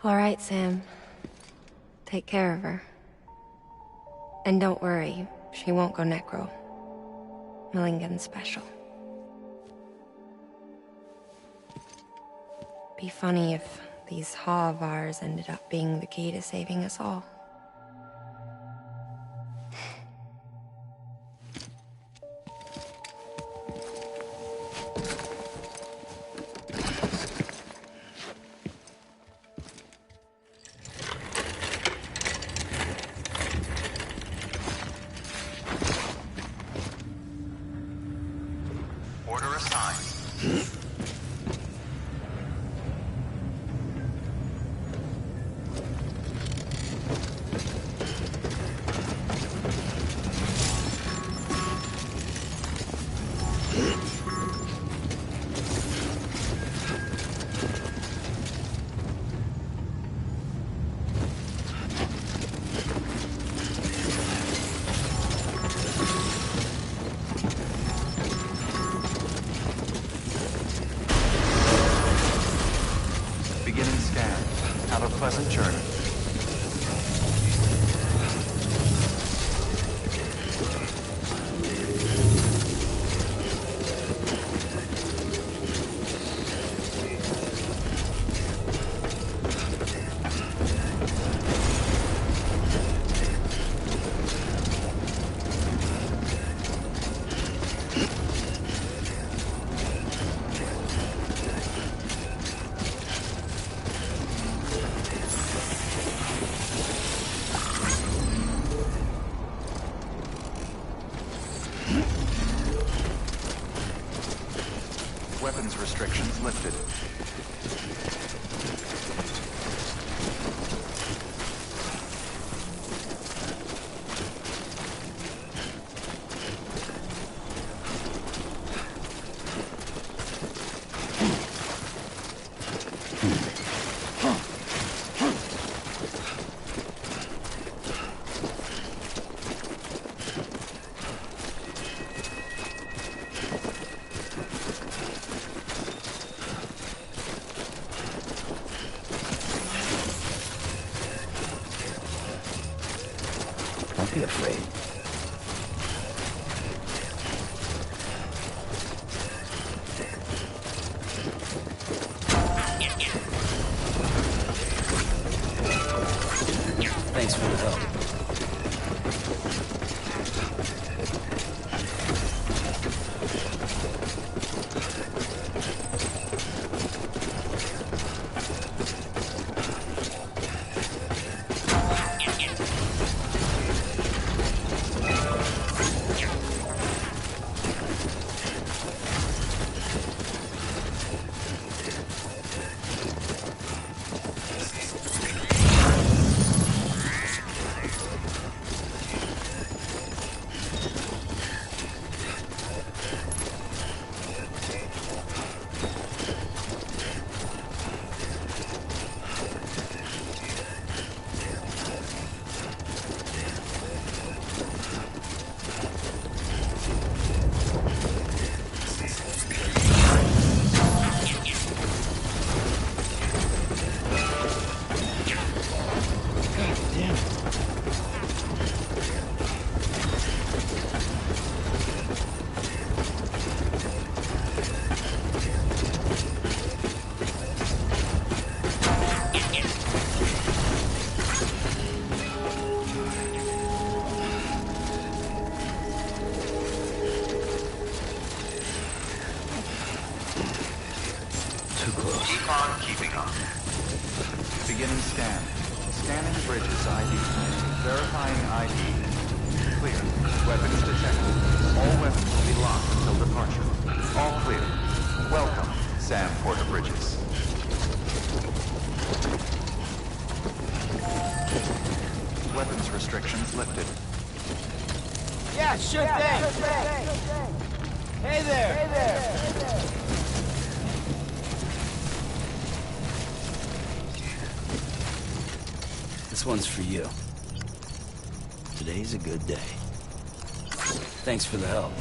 All right, Sam. Take care of her. And don't worry, she won't go necro. Millington's special. Be funny if these Ha of ours ended up being the key to saving us all. Pleasant journey. Weapons restrictions lifted. Don't be afraid. Thanks for the help. Keeping on. Beginning scan. Scanning bridges ID. Verifying ID. Clear. Weapons detected. All weapons will be locked until departure. All clear. Welcome, Sam Porter Bridges. Weapons restrictions lifted. Yeah, sure thing. Hey there. This one's for you. Today's a good day. Thanks for the help.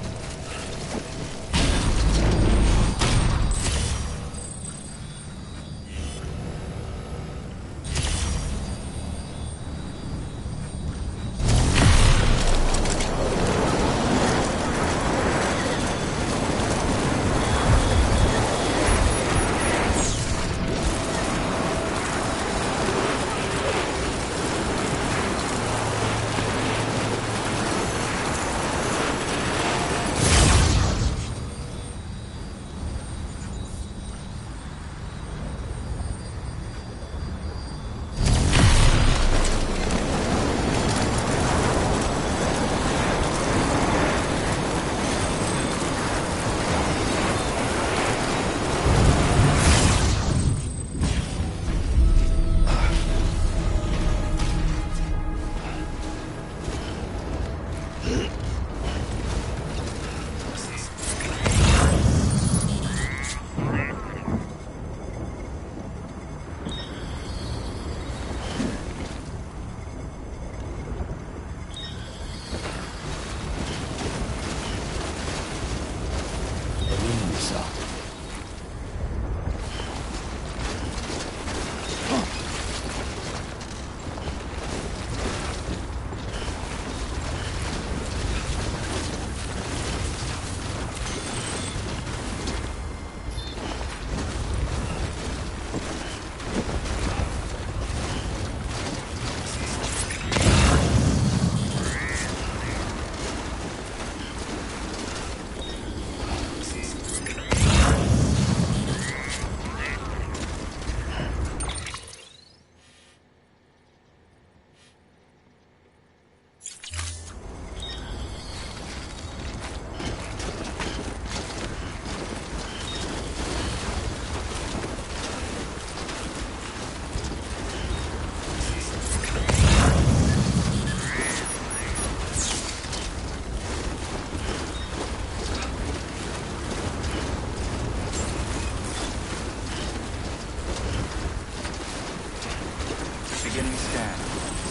Beginning scan.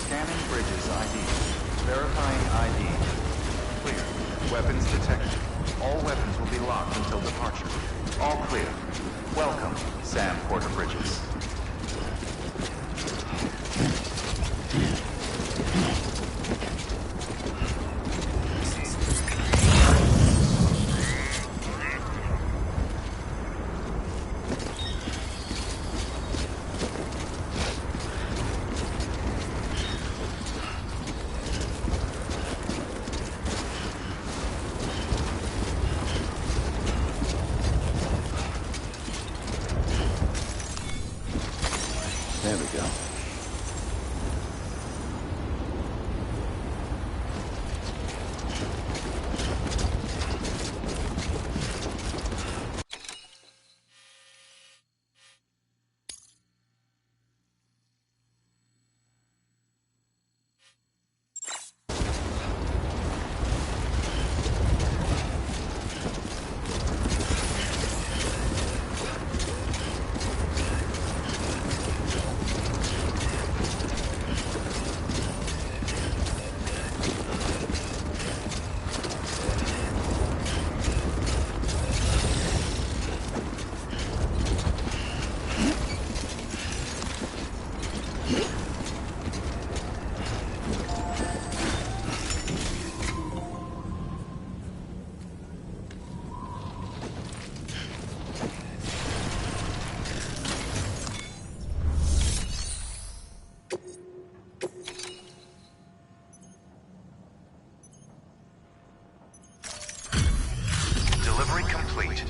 Scanning bridges ID. Verifying ID. Clear. Weapons detected. All weapons will be locked until departure. All clear. Welcome, Sam Porter Bridges. There we go. Delivery complete.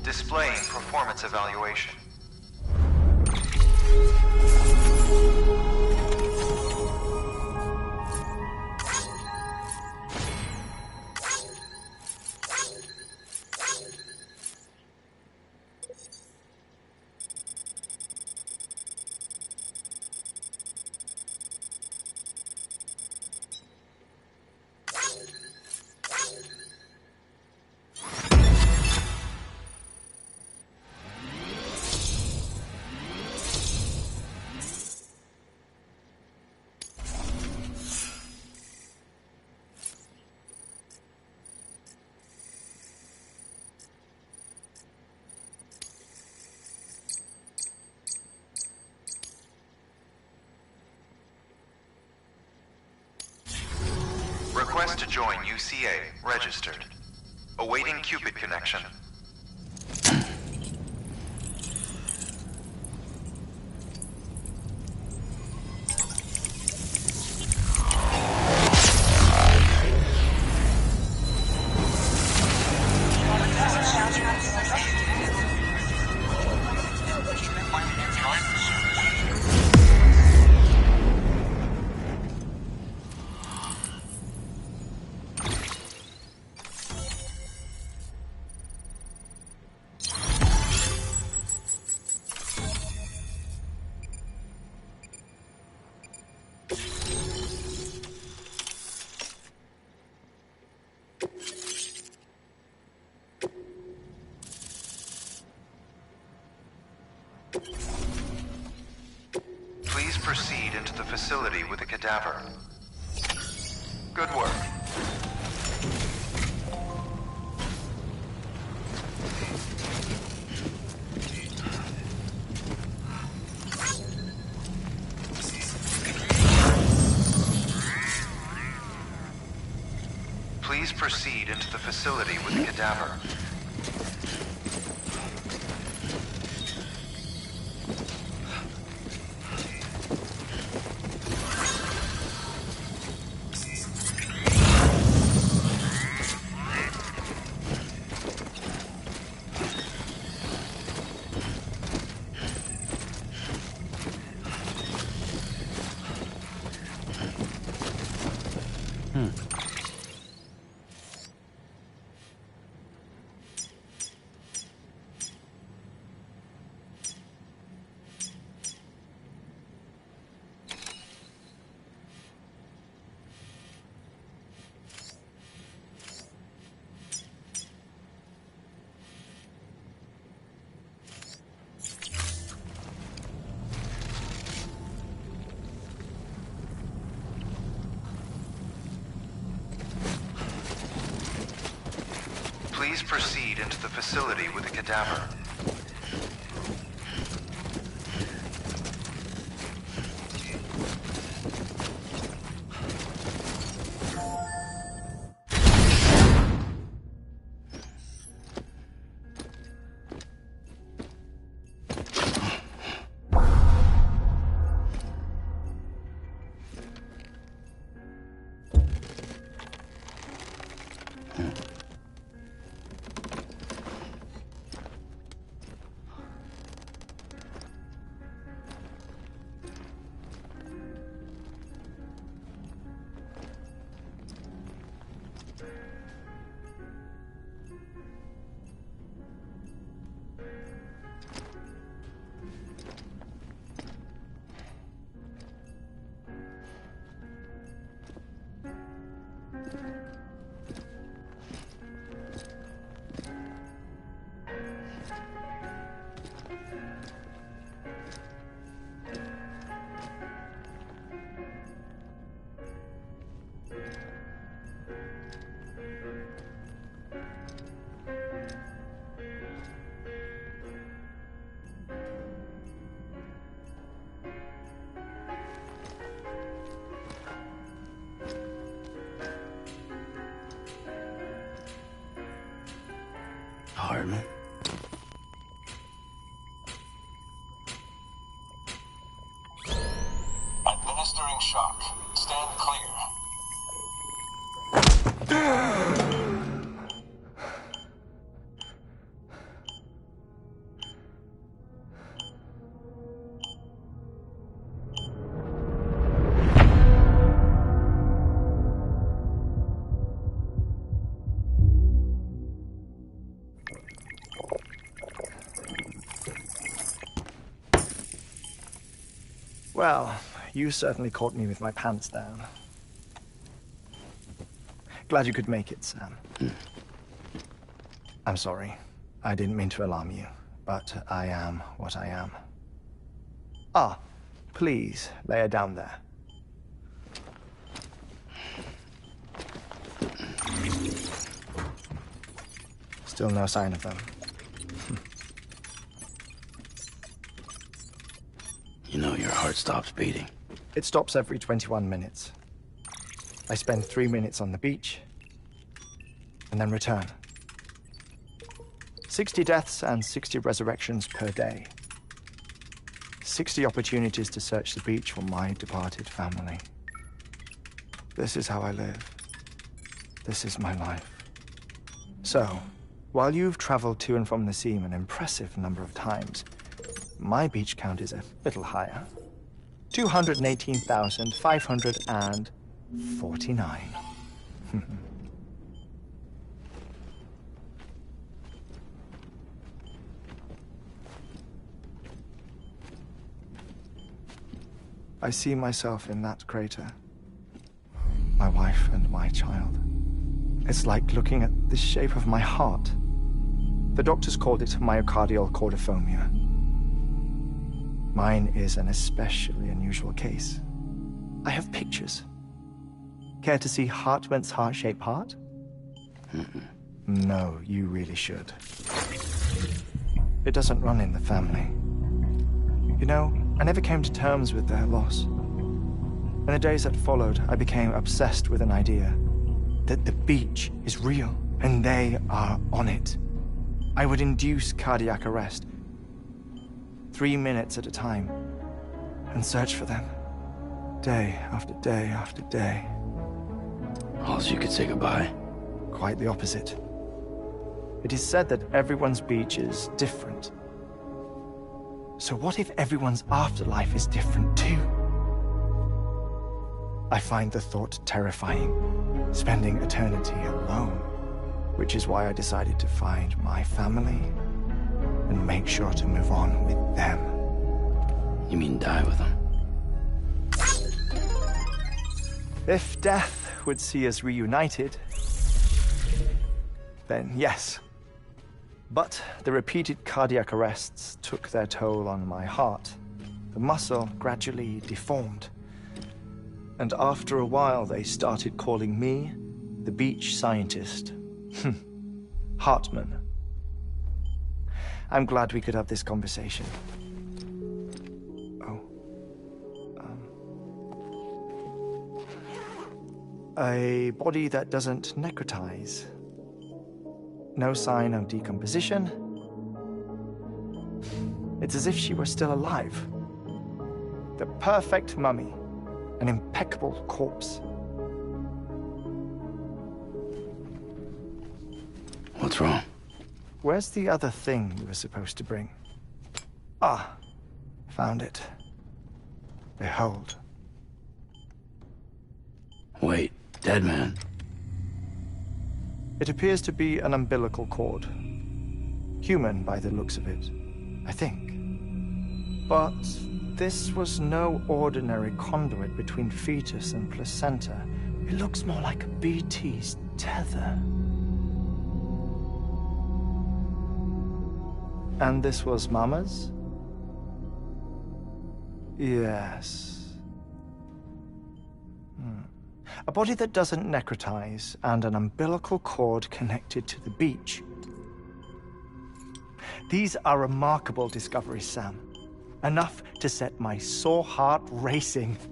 Displaying performance evaluation. to join UCA, registered. Awaiting Cupid connection. Please proceed into the facility with the cadaver. Good work. Please proceed into the facility with the cadaver. Please proceed into the facility with the cadaver. Hardman. Administering shock. Stand clear. Well, you certainly caught me with my pants down. Glad you could make it, Sam. I'm sorry. I didn't mean to alarm you, but I am what I am. Ah, please, lay her down there. Still no sign of them. You know your heart stops beating. It stops every 21 minutes. I spend 3 minutes on the beach, and then return. 60 deaths and 60 resurrections per day. 60 opportunities to search the beach for my departed family. This is how I live. This is my life. So, while you've traveled to and from the seam an impressive number of times, my beach count is a little higher. 218,549. I see myself in that crater. My wife and my child. It's like looking at the shape of my heart. The doctors called it myocardial cordiformia. Mine is an especially unusual case. I have pictures. Care to see Hартмэн's heart-shaped heart? No, you really should. It doesn't run in the family. You know, I never came to terms with their loss. In the days that followed, I became obsessed with an idea that the beach is real and they are on it. I would induce cardiac arrest, 3 minutes at a time, and search for them, day after day after day. All so you could say goodbye? Quite the opposite. It is said that everyone's beach is different. So what if everyone's afterlife is different too? I find the thought terrifying, spending eternity alone, which is why I decided to find my family and make sure to move on with them. You mean die with them? If death would see us reunited, then yes. But the repeated cardiac arrests took their toll on my heart. The muscle gradually deformed. And after a while, they started calling me the beach scientist. Hартмэн. I'm glad we could have this conversation. A body that doesn't necrotize. No sign of decomposition. It's as if she were still alive. The perfect mummy. An impeccable corpse. What's wrong? Where's the other thing you were supposed to bring? Ah, found it. Behold. Wait, dead man. It appears to be an umbilical cord. Human by the looks of it, I think. But this was no ordinary conduit between fetus and placenta. It looks more like a BT's tether. And this was Mama's? Yes. A body that doesn't necrotize and an umbilical cord connected to the beach. These are remarkable discoveries, Sam. Enough to set my sore heart racing. 5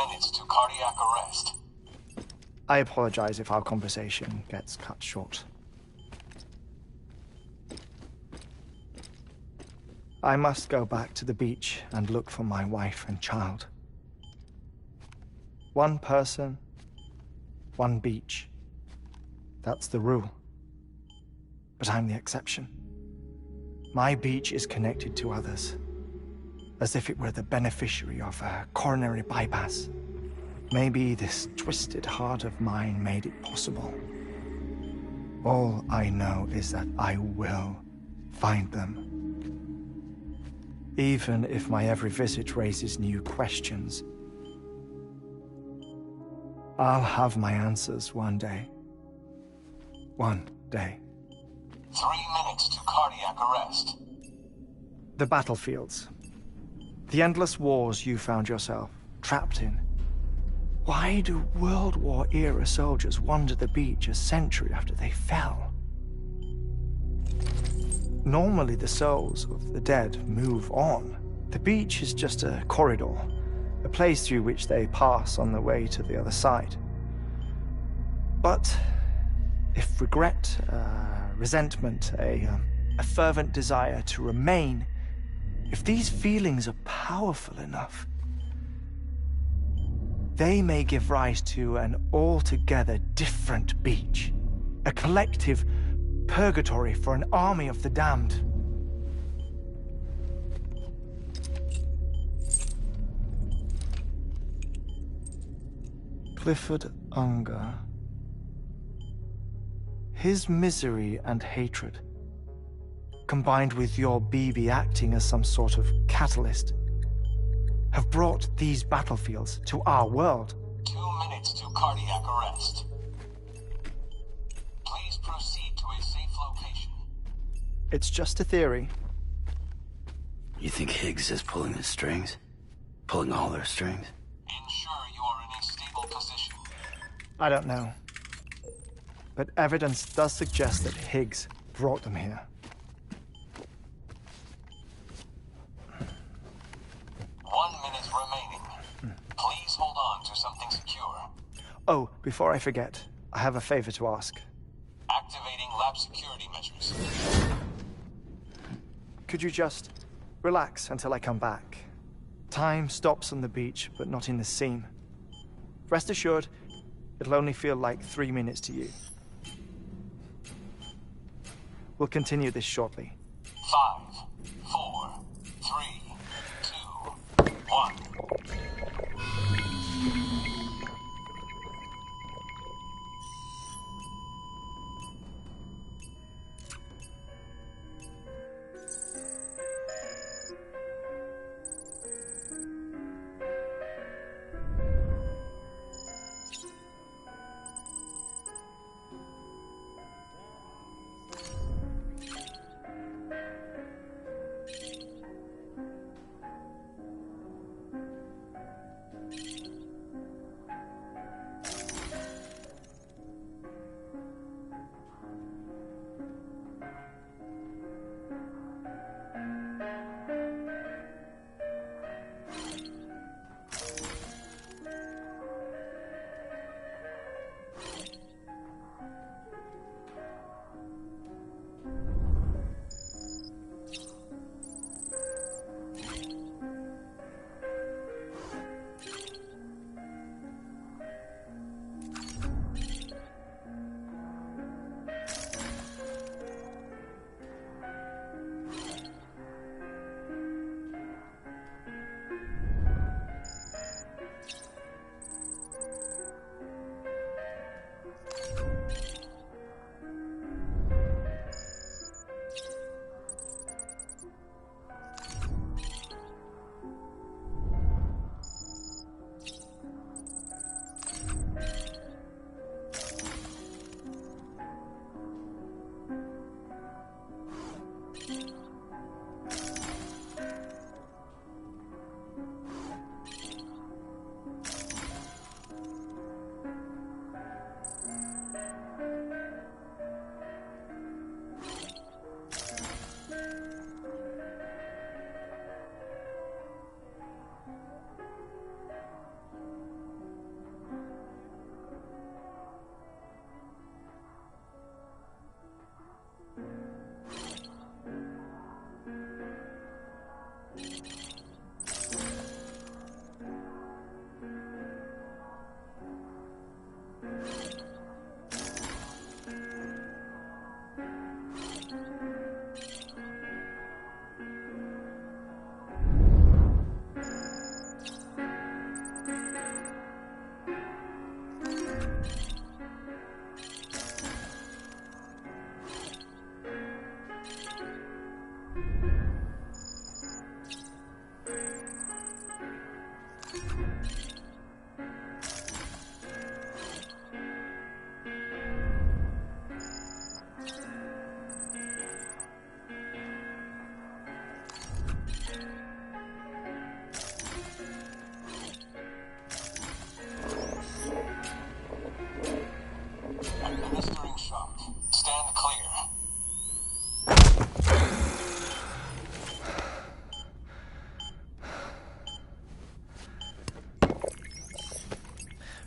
minutes to cardiac arrest. I apologize if our conversation gets cut short. I must go back to the beach and look for my wife and child. One person, one beach. That's the rule. But I'm the exception. My beach is connected to others, as if it were the beneficiary of a coronary bypass. Maybe this twisted heart of mine made it possible. All I know is that I will find them. Even if my every visit raises new questions, I'll have my answers one day. One day. 3 minutes to cardiac arrest. The battlefields. The endless wars you found yourself trapped in. Why do World War-era soldiers wander the beach a century after they fell? Normally the souls of the dead move on. The beach is just a corridor, a place through which they pass on the way to the other side. But if regret, resentment, a fervent desire to remain, if these feelings are powerful enough, they may give rise to an altogether different beach, a collective purgatory for an army of the damned. Clifford Unger. His misery and hatred, combined with your BB acting as some sort of catalyst, have brought these battlefields to our world. 2 minutes to cardiac arrest. Please proceed to a safe location. It's just a theory. You think Higgs is pulling the strings? Pulling all their strings? Ensure you are in a stable position. I don't know. But evidence does suggest that Higgs brought them here. 1 minute remaining. Please hold on to something secure. Oh, before I forget, I have a favor to ask. Activating lab security measures. Could you just relax until I come back? Time stops on the beach, but not in the scene. Rest assured, it'll only feel like 3 minutes to you. We'll continue this shortly. 5, 4, 3, 2, 1.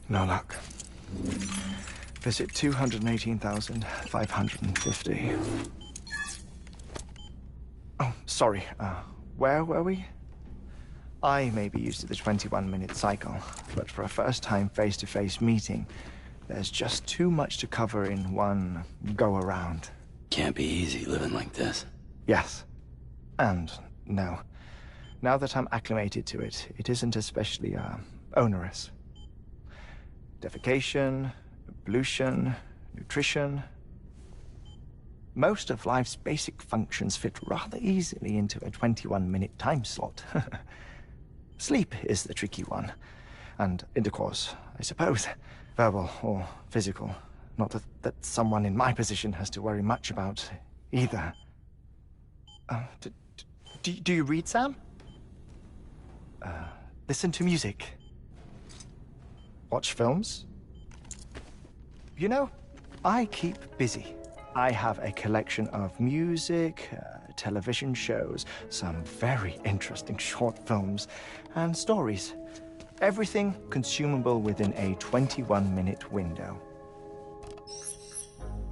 No luck. Visit 218,550. Oh, sorry. Where were we? I may be used to the 21-minute cycle, but for a first-time face-to-face meeting, there's just too much to cover in one go-around. Can't be easy living like this. Yes. And no. Now that I'm acclimated to it, it isn't especially, onerous. Defecation, ablution, nutrition. Most of life's basic functions fit rather easily into a 21-minute time slot. Sleep is the tricky one. And intercourse, I suppose. Verbal or physical. Not that someone in my position has to worry much about either. Do you read, Sam? Listen to music. Watch films? You know, I keep busy. I have a collection of music, television shows, some very interesting short films, and stories. Everything consumable within a 21-minute window.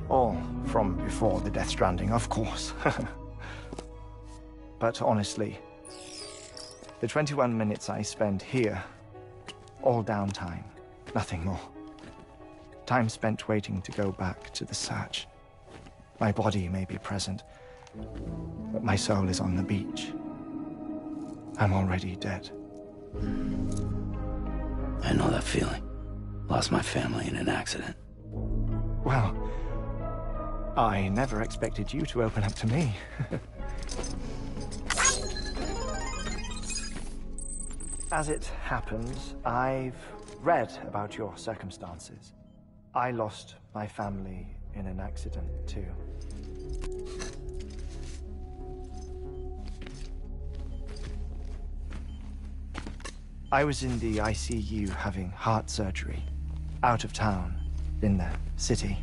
All from before the Death Stranding, of course. But honestly, the 21 minutes I spend here, all downtime, nothing more. Time spent waiting to go back to the search. My body may be present, but my soul is on the beach. I'm already dead. I know that feeling. Lost my family in an accident. Well, I never expected you to open up to me. As it happens, I've read about your circumstances. I lost my family in an accident, too. I was in the ICU having heart surgery, out of town, in the city.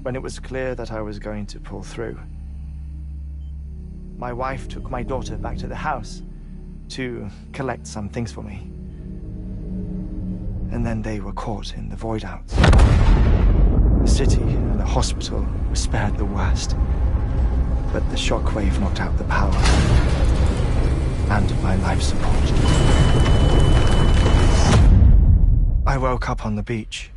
When it was clear that I was going to pull through, my wife took my daughter back to the house to collect some things for me. And then they were caught in the void-outs. The city and the hospital were spared the worst, but the shockwave knocked out the power and my life support. I woke up on the beach.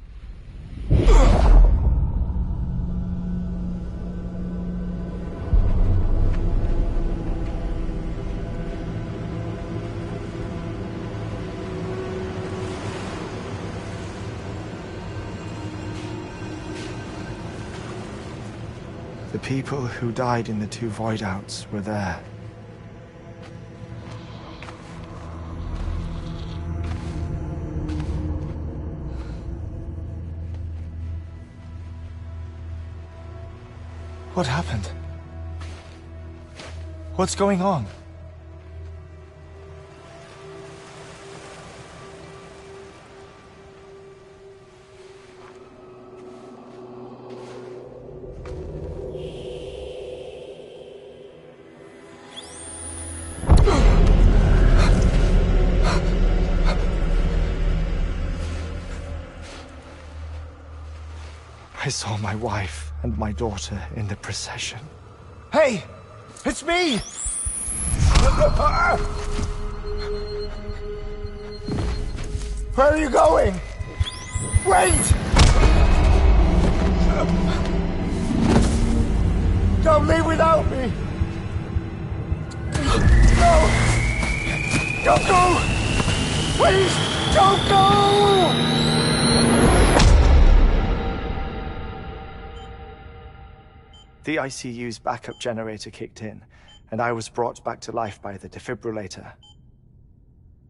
The people who died in the two void-outs were there. What happened? What's going on? I saw my wife and my daughter in the procession. Hey! It's me! Where are you going? Wait! Don't leave without me! No! Don't go! Please, don't go! The ICU's backup generator kicked in, and I was brought back to life by the defibrillator.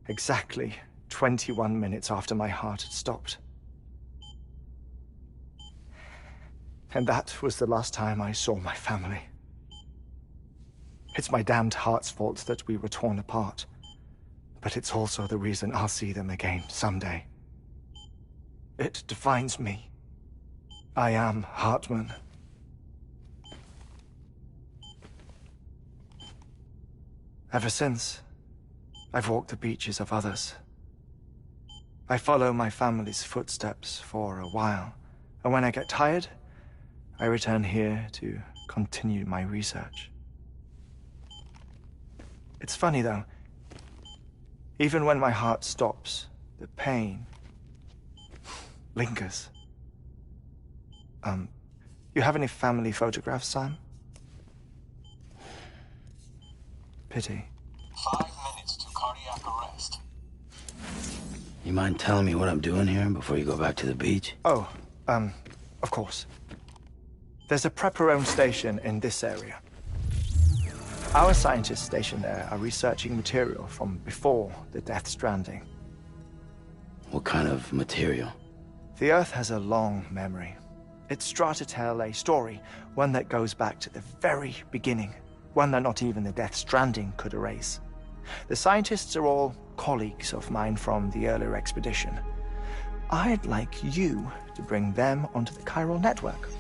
Exactly 21 minutes after my heart had stopped. And that was the last time I saw my family. It's my damned heart's fault that we were torn apart, but it's also the reason I'll see them again someday. It defines me. I am Hартмэн. Ever since, I've walked the beaches of others, I follow my family's footsteps for a while, and when I get tired, I return here to continue my research. It's funny, though. Even when my heart stops, the pain lingers. You have any family photographs, Sam? Pity. 5 minutes to cardiac arrest. You mind telling me what I'm doing here before you go back to the beach? Oh, of course. There's a prep-your-own station in this area. Our scientists stationed there are researching material from before the Death Stranding. What kind of material? The Earth has a long memory. It's trying to tell a story, one that goes back to the very beginning, one that not even the Death Stranding could erase. The scientists are all colleagues of mine from the earlier expedition. I'd like you to bring them onto the chiral network.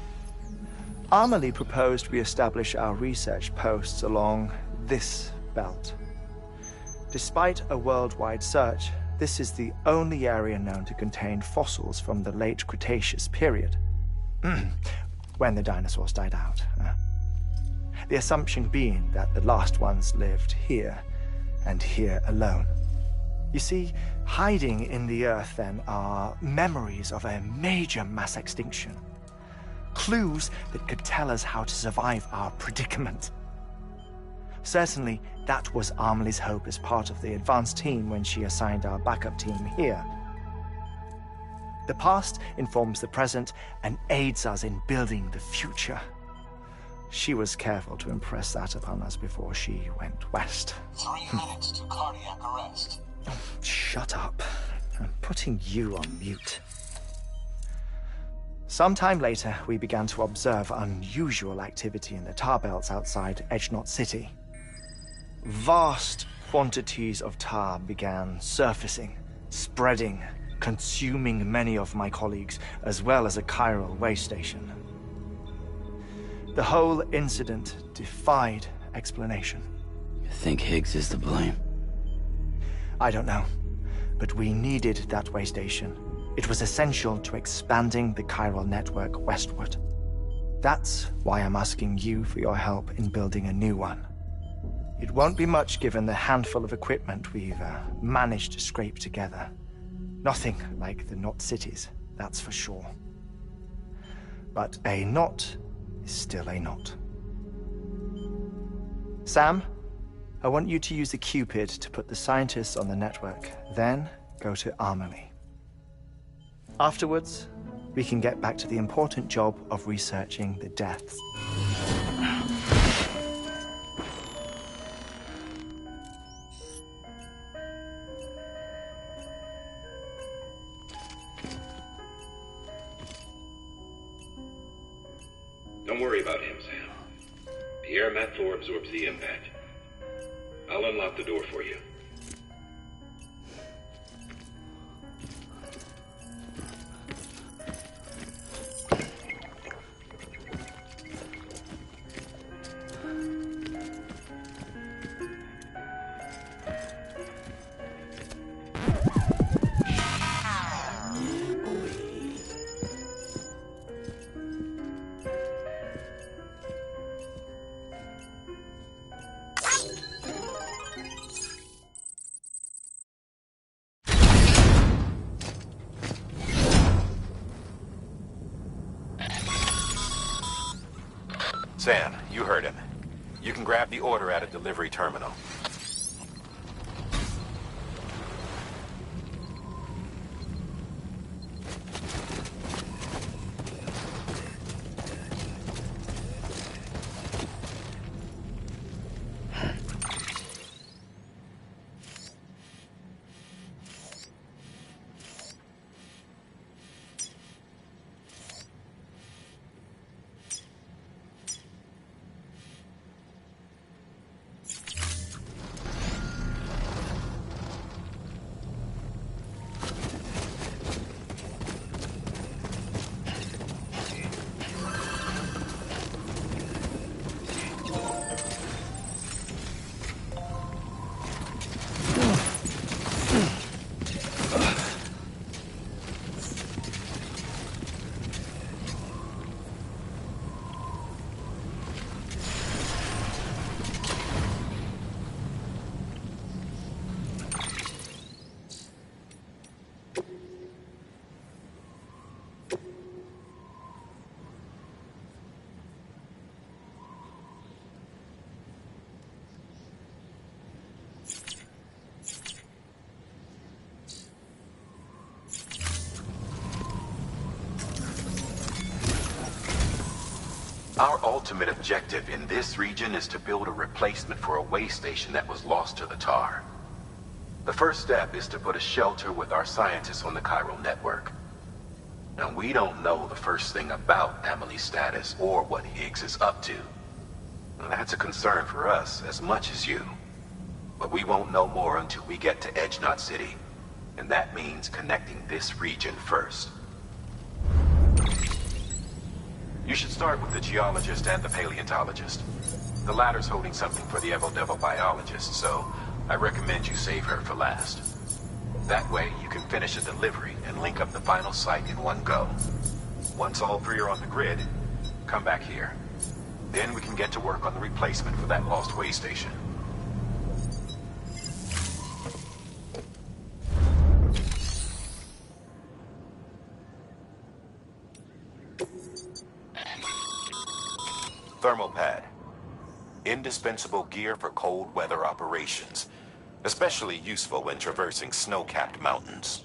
Amelie proposed we establish our research posts along this belt. Despite a worldwide search, this is the only area known to contain fossils from the late Cretaceous period, when the dinosaurs died out. The assumption being that the last ones lived here, and here alone. You see, hiding in the Earth, then, are memories of a major mass extinction. Clues that could tell us how to survive our predicament. Certainly, that was Amelie's hope as part of the advanced team when she assigned our backup team here. The past informs the present and aids us in building the future. She was careful to impress that upon us before she went west. 3 minutes to cardiac arrest. Shut up. I'm putting you on mute. Sometime later, we began to observe unusual activity in the tar belts outside Edgenot City. Vast quantities of tar began surfacing, spreading, consuming many of my colleagues, as well as a chiral way station. The whole incident defied explanation. You think Higgs is to blame? I don't know, but we needed that way station. It was essential to expanding the chiral network westward. That's why I'm asking you for your help in building a new one. It won't be much given the handful of equipment we've managed to scrape together. Nothing like the knot cities, that's for sure. But a knot is still a knot. Sam, I want you to use the Cupid to put the scientists on the network, then go to Amelie. Afterwards, we can get back to the important job of researching the deaths. Don't worry about him, Sam. The air mat floor absorbs the impact. I'll unlock the door for you. Sam, you heard him. You can grab the order at a delivery terminal. Our ultimate objective in this region is to build a replacement for a way station that was lost to the tar. The first step is to put a shelter with our scientists on the chiral network. Now, we don't know the first thing about Emily's status or what Higgs is up to. Now, that's a concern for us as much as you. But we won't know more until we get to Edge Knot City. And that means connecting this region first. You should start with the geologist and the paleontologist. The latter's holding something for the Evo biologist, so I recommend you save her for last. That way, you can finish a delivery and link up the final site in one go. Once all three are on the grid, come back here. Then we can get to work on the replacement for that lost way station. Thermal pad. Indispensable gear for cold weather operations. Especially useful when traversing snow-capped mountains.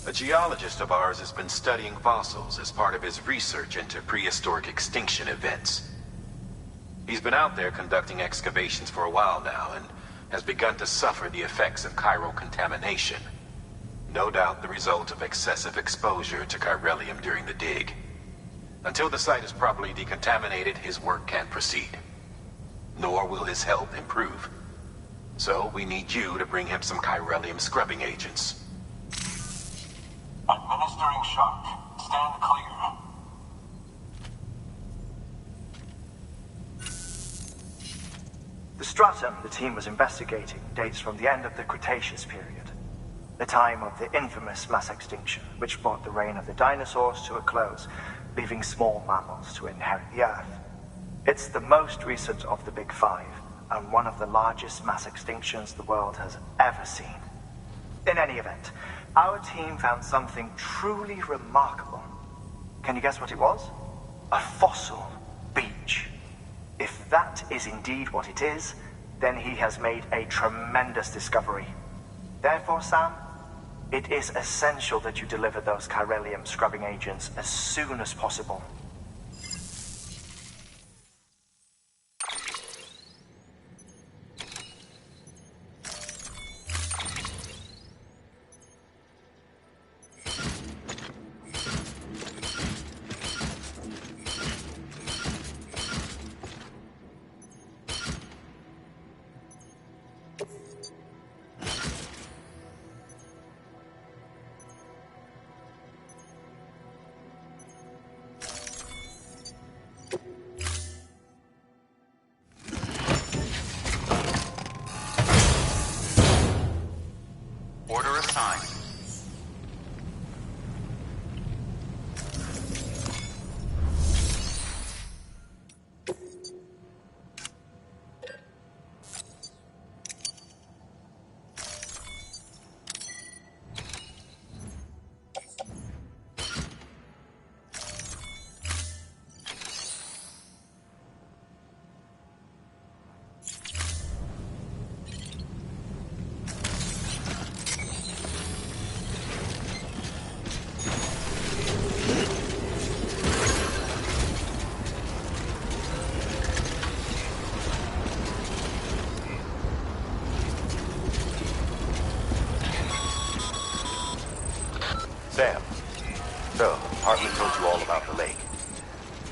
A geologist of ours has been studying fossils as part of his research into prehistoric extinction events. He's been out there conducting excavations for a while now and has begun to suffer the effects of chiral contamination. No doubt the result of excessive exposure to chiralium during the dig. Until the site is properly decontaminated, his work can't proceed. Nor will his health improve. So we need you to bring him some chiralium scrubbing agents. Administering shock. Stand clear. The stratum the team was investigating dates from the end of the Cretaceous period, the time of the infamous mass extinction, which brought the reign of the dinosaurs to a close, leaving small mammals to inherit the Earth. It's the most recent of the Big Five, and one of the largest mass extinctions the world has ever seen. In any event, our team found something truly remarkable. Can you guess what it was? A fossil beach. If that is indeed what it is, then he has made a tremendous discovery. Therefore, Sam, it is essential that you deliver those chiralium scrubbing agents as soon as possible. Order assigned. Sam, so, Hardman told you all about the lake.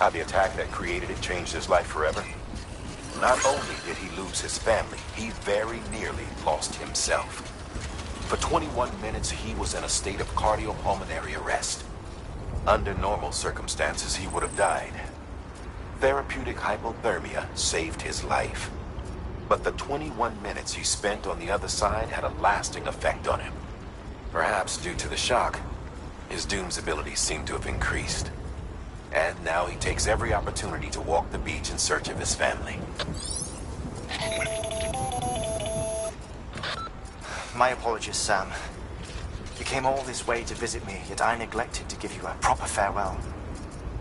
How the attack that created it changed his life forever. Not only did he lose his family, he very nearly lost himself. For 21 minutes, he was in a state of cardiopulmonary arrest. Under normal circumstances, he would have died. Therapeutic hypothermia saved his life. But the 21 minutes he spent on the other side had a lasting effect on him. Perhaps due to the shock, his Doom's abilities seem to have increased. And now he takes every opportunity to walk the beach in search of his family. My apologies, Sam. You came all this way to visit me, yet I neglected to give you a proper farewell.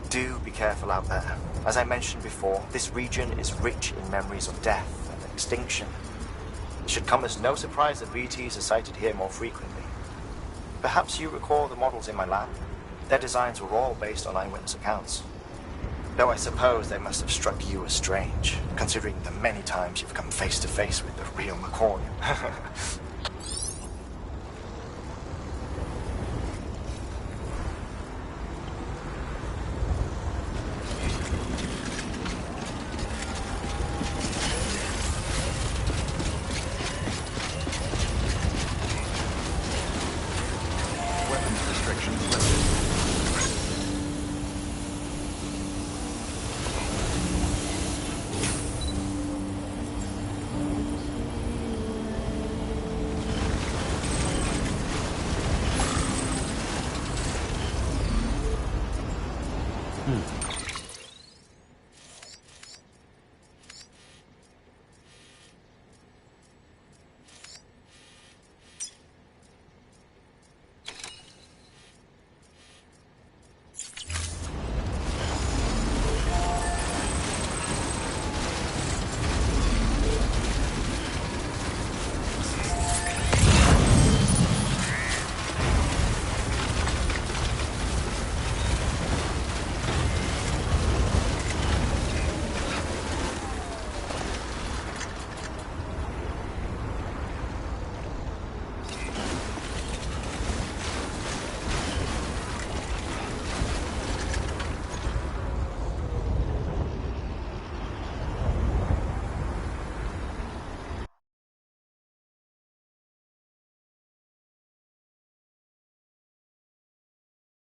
Do be careful out there. As I mentioned before, this region is rich in memories of death and extinction. It should come as no surprise that BTs are sighted here more frequently. Perhaps you recall the models in my lab? Their designs were all based on eyewitness accounts. Though I suppose they must have struck you as strange, considering the many times you've come face to face with the real McCoy.